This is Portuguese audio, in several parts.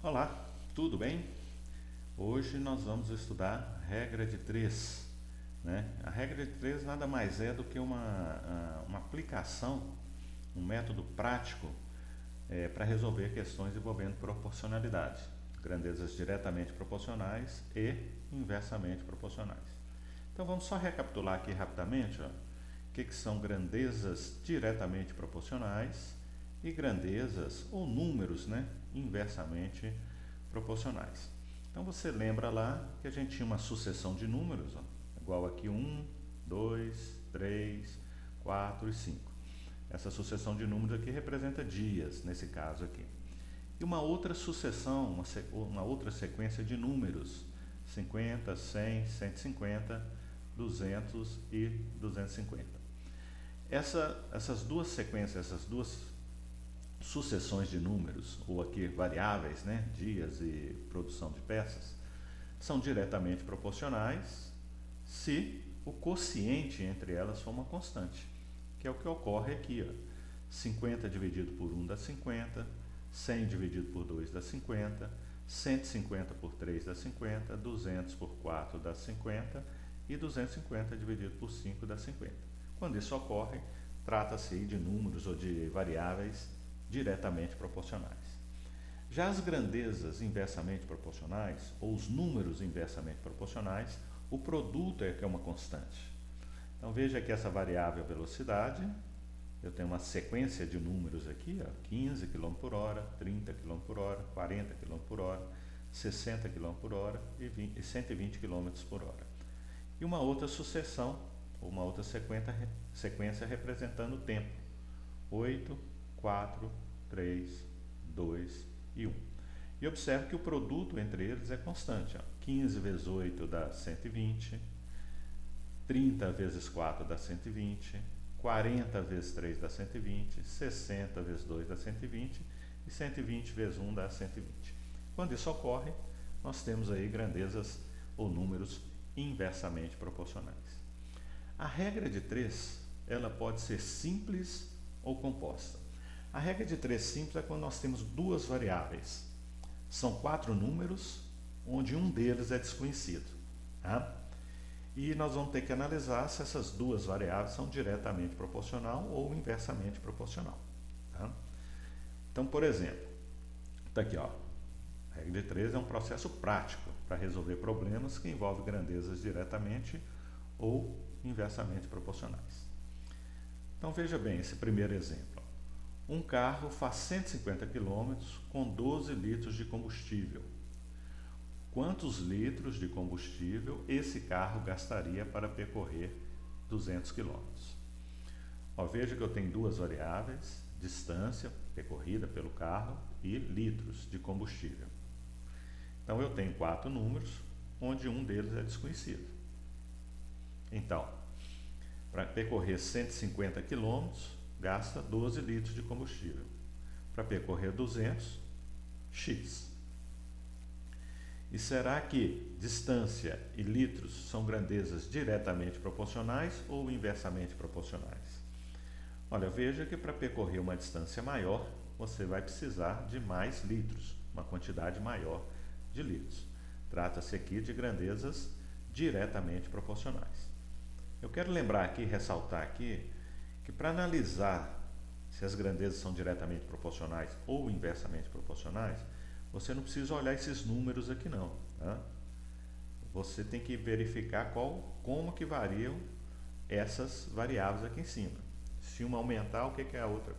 Olá, tudo bem? Hoje nós vamos estudar regra de 3, né? A regra de 3 nada mais é do que uma aplicação, um método prático para resolver questões envolvendo proporcionalidade, grandezas diretamente proporcionais e inversamente proporcionais. Então vamos só recapitular aqui rapidamente o que são grandezas diretamente proporcionais e grandezas ou números, né, inversamente proporcionais. Então você lembra lá que a gente tinha uma sucessão de números, ó, igual aqui 1, 2, 3, 4 e 5. Essa sucessão de números aqui representa dias, nesse caso aqui. E uma outra sucessão, uma outra sequência de números, 50, 100, 150, 200 e 250. Essas duas sequências, essas duas sucessões de números, ou aqui variáveis, né, dias e produção de peças, são diretamente proporcionais se o quociente entre elas for uma constante, que é o que ocorre aqui, ó. 50 dividido por 1 dá 50, 100 dividido por 2 dá 50, 150 por 3 dá 50, 200 por 4 dá 50 e 250 dividido por 5 dá 50. Quando isso ocorre, trata-se de números ou de variáveis diretamente proporcionais. Já as grandezas inversamente proporcionais, ou os números inversamente proporcionais, o produto é que é uma constante. Então veja que essa variável velocidade, eu tenho uma sequência de números aqui, ó, 15 km por hora, 30 km por hora, 40 km por hora, 60 km por hora e 120 km por hora. E uma outra sucessão, ou uma outra sequência representando o tempo, 8, 4, 3, 2 e 1. E observe que o produto entre eles é constante. Ó. 15 vezes 8 dá 120, 30 vezes 4 dá 120, 40 vezes 3 dá 120, 60 vezes 2 dá 120 e 120 vezes 1 dá 120. Quando isso ocorre, nós temos aí grandezas ou números inversamente proporcionais. A regra de 3, ela pode ser simples ou composta. A regra de 3 simples é quando nós temos duas variáveis. São 4 números, onde um deles é desconhecido. Tá? E nós vamos ter que analisar se essas duas variáveis são diretamente proporcional ou inversamente proporcional. Tá? Então, por exemplo, está aqui, ó, a regra de 3 é um processo prático para resolver problemas que envolvem grandezas diretamente ou inversamente proporcionais. Então veja bem esse primeiro exemplo. Um carro faz 150 km com 12 litros de combustível. Quantos litros de combustível esse carro gastaria para percorrer 200 km? Ó, veja que eu tenho duas variáveis, distância percorrida pelo carro e litros de combustível. Então eu tenho 4 números, onde um deles é desconhecido. Então, para percorrer 150 km, gasta 12 litros de combustível. Para percorrer 200, X. E será que distância e litros são grandezas diretamente proporcionais ou inversamente proporcionais? Olha, veja que para percorrer uma distância maior, você vai precisar de mais litros, uma quantidade maior de litros. Trata-se aqui de grandezas diretamente proporcionais. Eu quero lembrar aqui, ressaltar aqui, que para analisar se as grandezas são diretamente proporcionais ou inversamente proporcionais, você não precisa olhar esses números aqui não. Tá? Você tem que verificar como que variam essas variáveis aqui em cima. Se uma aumentar, o que é a outra?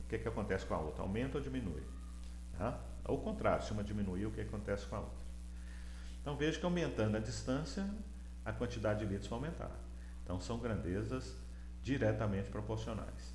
O que acontece com a outra? Aumenta ou diminui? Tá? Ao contrário, se uma diminuir, o que acontece com a outra? Então veja que aumentando a distância, a quantidade de litros vai aumentar. Então são grandezas diretamente proporcionais.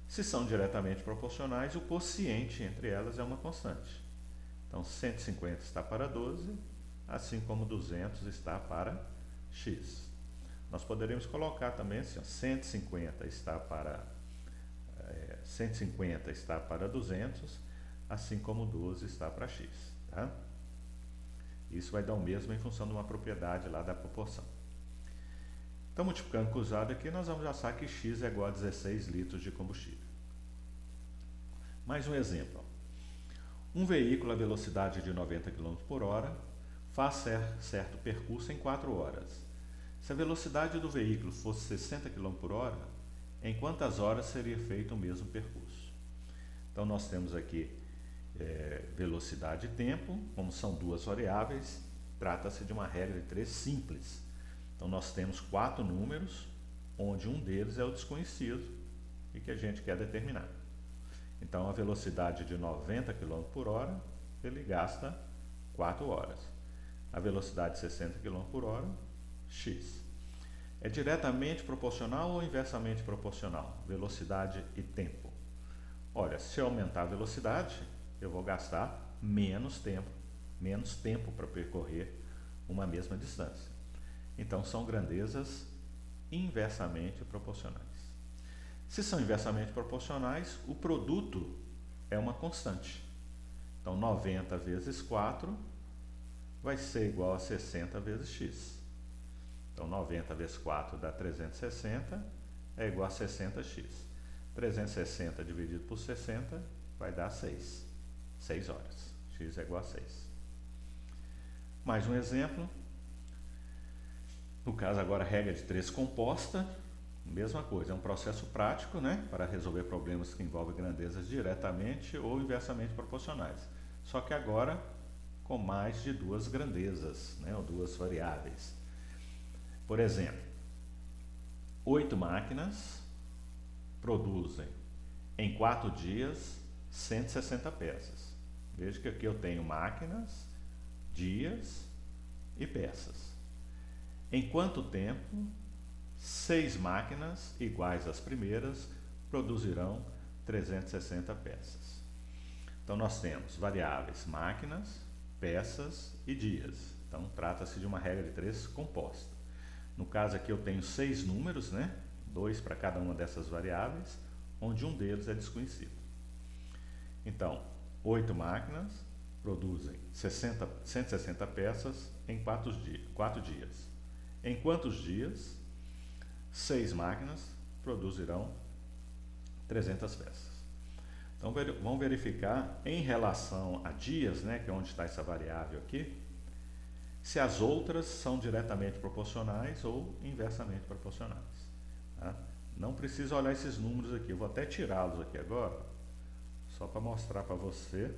Se são diretamente proporcionais, o quociente entre elas é uma constante. Então 150 está para 12, assim como 200 está para x. Nós poderíamos colocar também assim, ó, 150 está para 200, assim como 12 está para x. Tá? Isso vai dar o mesmo em função de uma propriedade lá da proporção. Então, multiplicando com o usado aqui, nós vamos já saber que x é igual a 16 litros de combustível. Mais um exemplo. Um veículo a velocidade de 90 km por hora faz certo percurso em 4 horas. Se a velocidade do veículo fosse 60 km por hora, em quantas horas seria feito o mesmo percurso? Então nós temos aqui velocidade e tempo, como são duas variáveis, trata-se de uma regra de 3 simples. Então nós temos 4 números, onde um deles é o desconhecido e que a gente quer determinar. Então a velocidade de 90 km por hora, ele gasta 4 horas. A velocidade de 60 km por hora, x. É diretamente proporcional ou inversamente proporcional? Velocidade e tempo. Olha, se eu aumentar a velocidade, eu vou gastar menos tempo para percorrer uma mesma distância. Então são grandezas inversamente proporcionais. Se são inversamente proporcionais, o produto é uma constante. Então 90 vezes 4 vai ser igual a 60 vezes x. Então 90 vezes 4 dá 360, é igual a 60x. 360 dividido por 60 vai dar 6. 6 horas. X é igual a 6. Mais um exemplo. No caso agora, regra de 3 composta. Mesma coisa, é um processo prático, né, para resolver problemas que envolvem grandezas diretamente ou inversamente proporcionais. Só que agora com mais de 2 grandezas, né, ou 2 variáveis. Por exemplo, 8 máquinas produzem em 4 dias 160 peças. Veja que aqui eu tenho máquinas, dias e peças. Em quanto tempo 6 máquinas iguais às primeiras produzirão 360 peças? Então nós temos variáveis máquinas, peças e dias. Então trata-se de uma regra de 3 composta. No caso aqui eu tenho 6 números, né? 2 para cada uma dessas variáveis, onde um deles é desconhecido. Então, 8 máquinas produzem 160 peças em 4 dias. Em quantos dias 6 máquinas produzirão 300 peças? Então vamos verificar em relação a dias, né, que é onde está essa variável aqui, se as outras são diretamente proporcionais ou inversamente proporcionais. Tá? Não precisa olhar esses números aqui, eu vou até tirá-los aqui agora, só para mostrar para você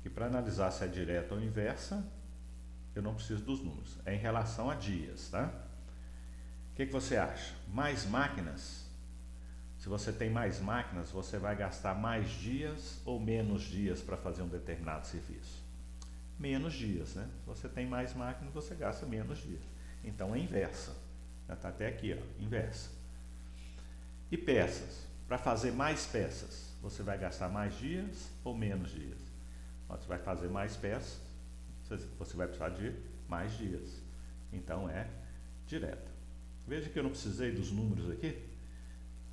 que para analisar se é direta ou inversa, eu não preciso dos números, é em relação a dias, tá? O que você acha? Mais máquinas? Se você tem mais máquinas, você vai gastar mais dias ou menos dias para fazer um determinado serviço? Menos dias, né? Se você tem mais máquinas, você gasta menos dias. Então é inversa. Já está até aqui, ó, inversa. E peças? Para fazer mais peças, você vai gastar mais dias ou menos dias? Você vai fazer mais peças, você vai precisar de mais dias. Então é direta. Veja que eu não precisei dos números aqui.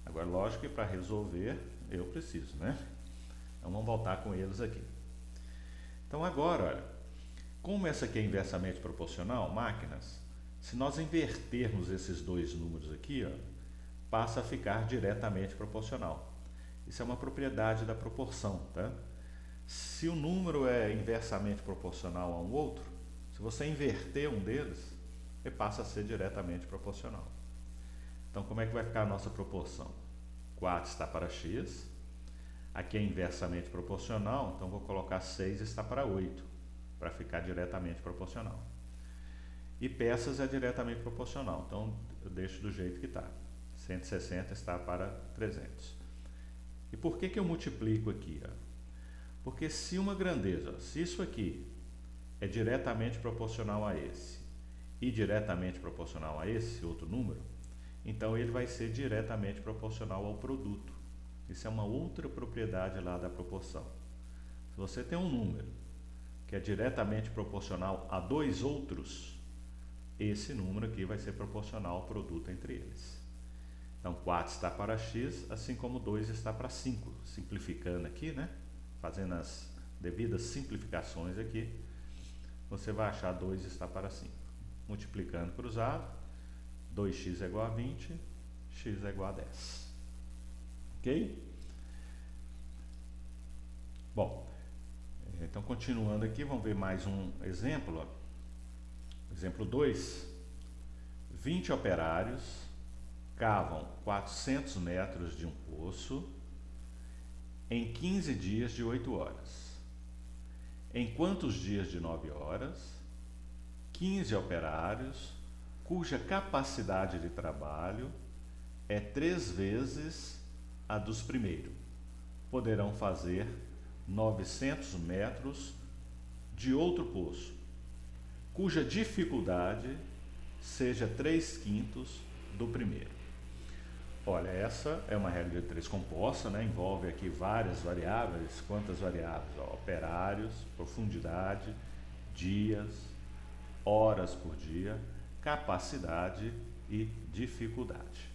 Agora, lógico que para resolver eu preciso, né? Então vamos voltar com eles aqui. Então agora, olha, como essa aqui é inversamente proporcional, máquinas, se nós invertermos esses 2 números aqui, ó, passa a ficar diretamente proporcional. Isso é uma propriedade da proporção, tá? Se o número é inversamente proporcional a um outro, se você inverter um deles, ele passa a ser diretamente proporcional. Então, como é que vai ficar a nossa proporção? 4 está para x, aqui é inversamente proporcional, então vou colocar 6 está para 8, para ficar diretamente proporcional. E peças é diretamente proporcional, então eu deixo do jeito que está. 160 está para 300. E por que eu multiplico aqui? Ó? Porque se uma grandeza, se isso aqui é diretamente proporcional a esse e diretamente proporcional a esse outro número, então ele vai ser diretamente proporcional ao produto. Isso é uma outra propriedade lá da proporção. Se você tem um número que é diretamente proporcional a 2 outros, esse número aqui vai ser proporcional ao produto entre eles. Então 4 está para x, assim como 2 está para 5. Simplificando aqui, né? Fazendo as devidas simplificações aqui, você vai achar 2 está para 5. Multiplicando cruzado, 2x é igual a 20, x é igual a 10. Ok? Bom, então continuando aqui, vamos ver mais um exemplo. Exemplo 2. 20 operários cavam 400 metros de um poço em 15 dias de 8 horas. Em quantos dias de 9 horas, 15 operários, cuja capacidade de trabalho é 3 vezes a dos primeiros, poderão fazer 900 metros de outro poço, cuja dificuldade seja 3/5 do primeiro. Olha, essa é uma regra de 3 composta, né? Envolve aqui várias variáveis. Quantas variáveis? Ó, operários, profundidade, dias, horas por dia, capacidade e dificuldade.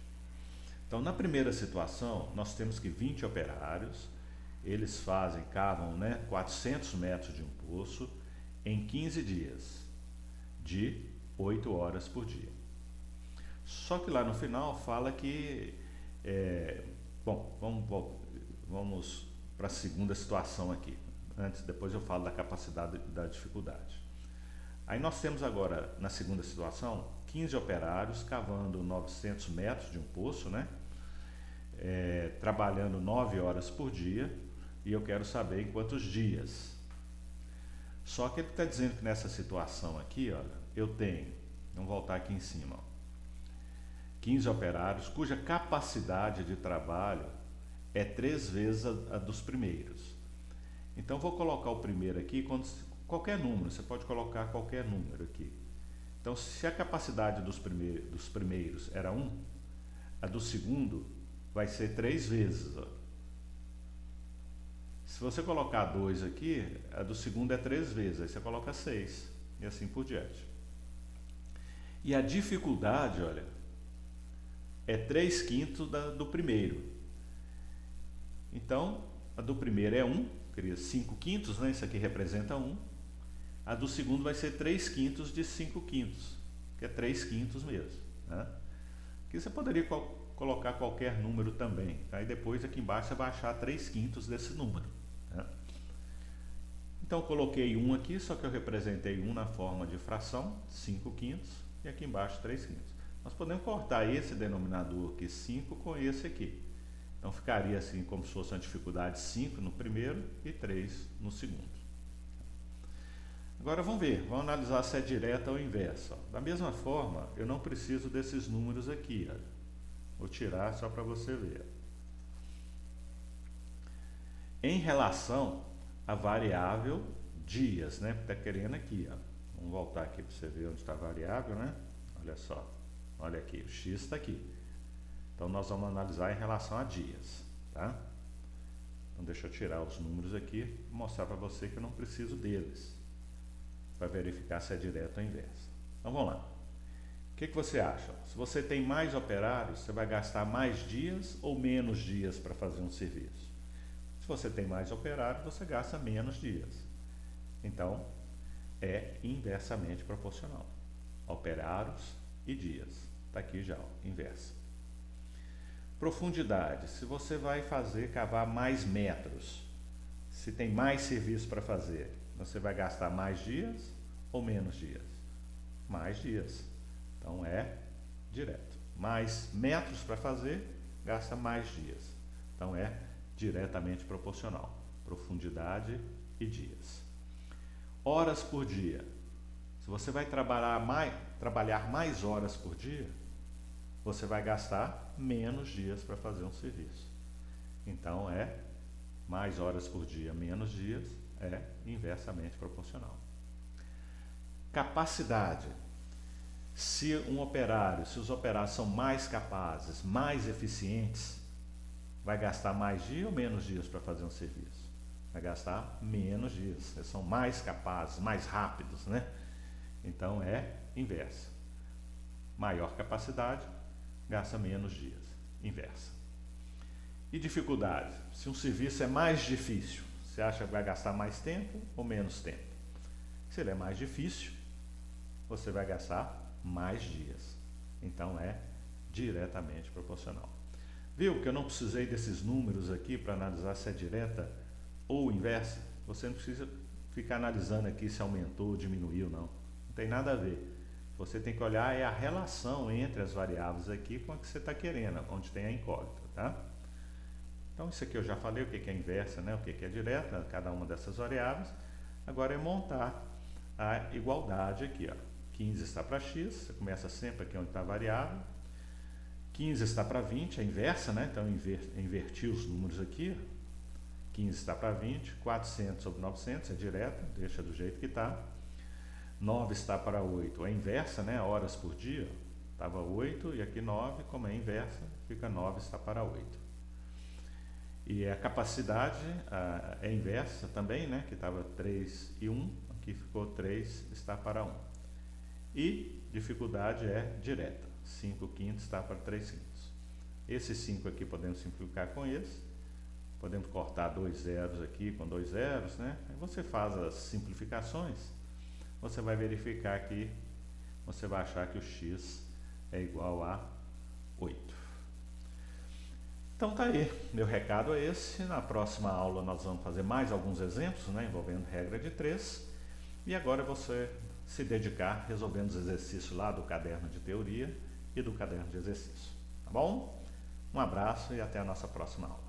Então, na primeira situação, nós temos que 20 operários, eles cavam, né, 400 metros de um poço em 15 dias, de 8 horas por dia. Só que lá no final fala que, bom, vamos para a segunda situação aqui. Depois eu falo da capacidade e da dificuldade. Aí nós temos agora, na segunda situação, 15 operários cavando 900 metros de um poço, né? Trabalhando 9 horas por dia, e eu quero saber em quantos dias. Só que ele está dizendo que nessa situação aqui, olha, eu tenho, vamos voltar aqui em cima, ó, 15 operários cuja capacidade de trabalho é 3 vezes a dos primeiros. Então vou colocar o primeiro aqui, qualquer número, você pode colocar qualquer número aqui. Então, se a capacidade dos primeiros era 1, a do segundo vai ser 3 vezes. Ó. Se você colocar 2 aqui, a do segundo é 3 vezes, aí você coloca 6, e assim por diante. E a dificuldade, olha, é 3/5 do primeiro. Então, a do primeiro é 1, cria 5/5, né? Isso aqui representa 1. A do segundo vai ser 3/5 de 5/5, que é 3/5 mesmo. Né? Aqui você poderia colocar qualquer número também. Tá? E depois aqui embaixo você vai achar 3/5 desse número. Né? Então coloquei 1 aqui, só que eu representei 1 na forma de fração, 5/5, e aqui embaixo 3/5. Nós podemos cortar esse denominador aqui, 5, com esse aqui. Então ficaria assim como se fosse uma dificuldade 5 no primeiro e 3 no segundo. Agora vamos ver, vamos analisar se é direta ou inversa. Da mesma forma, eu não preciso desses números aqui. Olha. Vou tirar só para você ver. Em relação à variável dias, né? Está querendo aqui, ó. Vamos voltar aqui para você ver onde está a variável, né? Olha só, olha aqui, o x está aqui. Então nós vamos analisar em relação a dias, tá? Então deixa eu tirar os números aqui e mostrar para você que eu não preciso deles, para verificar se é direto ou inverso. Então vamos lá. O que você acha? Se você tem mais operários, você vai gastar mais dias ou menos dias para fazer um serviço? Se você tem mais operários, você gasta menos dias. Então, é inversamente proporcional. Operários e dias. Está aqui já, ó, inversa. Profundidade. Se você vai cavar mais metros, se tem mais serviço para fazer, você vai gastar mais dias ou menos dias? Mais dias. Então é direto. Mais metros para fazer, gasta mais dias. Então é diretamente proporcional. Profundidade e dias. Horas por dia. Se você vai trabalhar mais horas por dia, você vai gastar menos dias para fazer um serviço. Então é mais horas por dia, menos dias, é inversamente proporcional. Capacidade. Se os operários são mais capazes, mais eficientes, vai gastar mais dias ou menos dias para fazer um serviço? Vai gastar menos dias. Eles são mais capazes, mais rápidos, né? Então é inversa. Maior capacidade, gasta menos dias. Inversa. E dificuldade. Se um serviço é mais difícil, você acha que vai gastar mais tempo ou menos tempo? Se ele é mais difícil, você vai gastar mais dias. Então é diretamente proporcional. Viu que eu não precisei desses números aqui para analisar se é direta ou inversa, você não precisa ficar analisando aqui se aumentou ou diminuiu, não. Não tem nada a ver. Você tem que olhar a relação entre as variáveis aqui com a que você está querendo, onde tem a incógnita, tá? Então isso aqui eu já falei o que é inversa, né? O que é direta, cada uma dessas variáveis. Agora é montar a igualdade aqui, ó. 15 está para x, você começa sempre aqui onde está a variável. 15 está para 20, é inversa, né? Então inverti os números aqui. 15 está para 20, 400 sobre 900 é direta, deixa do jeito que está. 9 está para 8, é inversa, né? Horas por dia, estava 8 e aqui 9, como é inversa, fica 9 está para 8. E a capacidade é inversa também, né? Que estava 3 e 1, aqui ficou 3 está para 1. E dificuldade é direta, 5 quintos está para 3 quintos. Esses 5 aqui podemos simplificar com esse. Podemos cortar 2 zeros aqui com 2 zeros, né? Aí você faz as simplificações, você vai verificar que você vai achar que o x é igual a 8. Então tá aí, meu recado é esse. Na próxima aula nós vamos fazer mais alguns exemplos, né, envolvendo regra de 3. E agora você se dedicar resolvendo os exercícios lá do caderno de teoria e do caderno de exercício. Tá bom? Um abraço e até a nossa próxima aula.